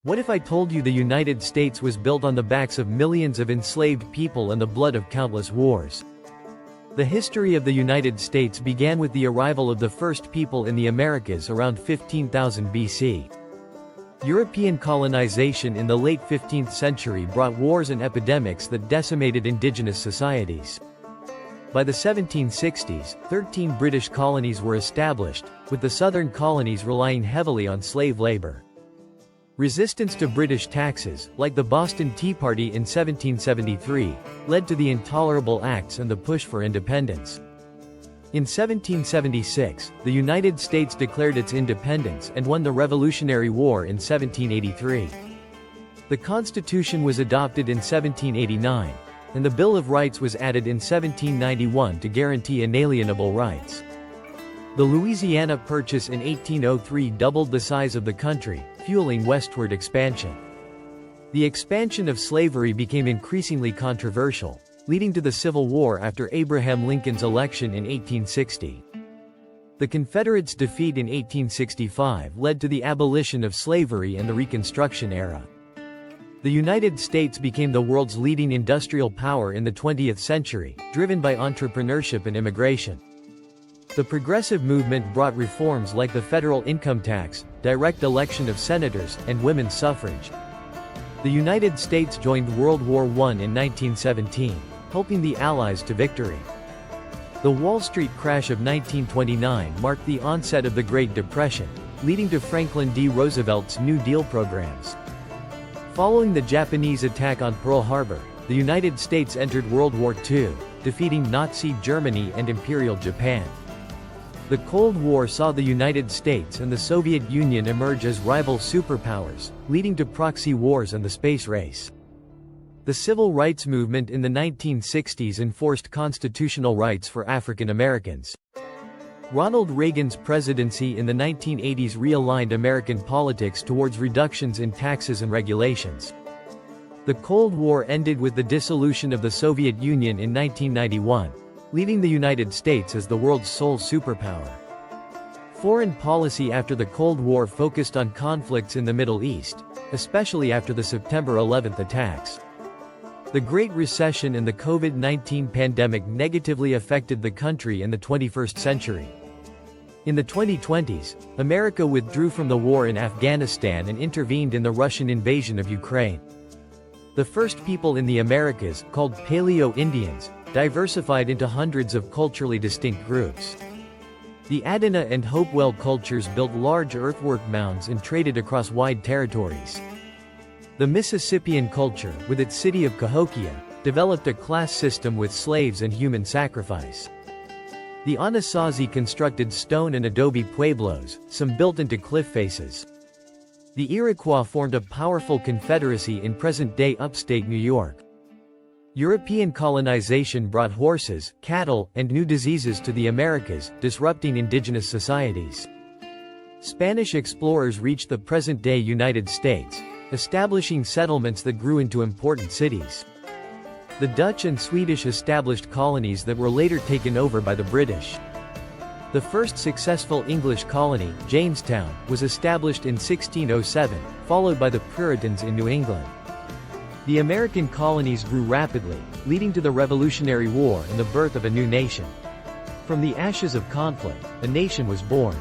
What if I told you the United States was built on the backs of millions of enslaved people and the blood of countless wars? The history of the United States began with the arrival of the first people in the Americas around 15,000 BC. European colonization in the late 15th century brought wars and epidemics that decimated indigenous societies. By the 1760s, 13 British colonies were established, with the southern colonies relying heavily on slave labor. Resistance to British taxes, like the Boston Tea Party in 1773, led to the Intolerable Acts and the push for independence. In 1776, the United States declared its independence and won the Revolutionary War in 1783. The Constitution was adopted in 1789, and the Bill of Rights was added in 1791 to guarantee inalienable rights. The Louisiana Purchase in 1803 doubled the size of the country, fueling westward expansion. The expansion of slavery became increasingly controversial, leading to the Civil War after Abraham Lincoln's election in 1860. The Confederates' defeat in 1865 led to the abolition of slavery and the Reconstruction era. The United States became the world's leading industrial power in the 20th century, driven by entrepreneurship and immigration. The progressive movement brought reforms like the federal income tax, direct election of senators, and women's suffrage. The United States joined World War I in 1917, helping the Allies to victory. The Wall Street crash of 1929 marked the onset of the Great Depression, leading to Franklin D. Roosevelt's New Deal programs. Following the Japanese attack on Pearl Harbor, the United States entered World War II, defeating Nazi Germany and Imperial Japan. The Cold War saw the United States and the Soviet Union emerge as rival superpowers, leading to proxy wars and the space race. The Civil Rights Movement in the 1960s enforced constitutional rights for African Americans. Ronald Reagan's presidency in the 1980s realigned American politics towards reductions in taxes and regulations. The Cold War ended with the dissolution of the Soviet Union in 1991, leaving the United States as the world's sole superpower. Foreign policy after the Cold War focused on conflicts in the Middle East, especially after the September 11th attacks. The Great Recession and the COVID-19 pandemic negatively affected the country in the 21st century. In the 2020s, America withdrew from the war in Afghanistan and intervened in the Russian invasion of Ukraine. The first people in the Americas, called Paleo-Indians, diversified into hundreds of culturally distinct groups. The Adena and Hopewell cultures built large earthwork mounds and traded across wide territories. The Mississippian culture, with its city of Cahokia, developed a class system with slaves and human sacrifice. The Anasazi constructed stone and adobe pueblos, some built into cliff faces. The Iroquois formed a powerful confederacy in present-day upstate New York. European colonization brought horses, cattle, and new diseases to the Americas, disrupting indigenous societies. Spanish explorers reached the present-day United States, establishing settlements that grew into important cities. The Dutch and Swedish established colonies that were later taken over by the British. The first successful English colony, Jamestown, was established in 1607, followed by the Puritans in New England. The American colonies grew rapidly, leading to the Revolutionary War and the birth of a new nation. From the ashes of conflict, a nation was born.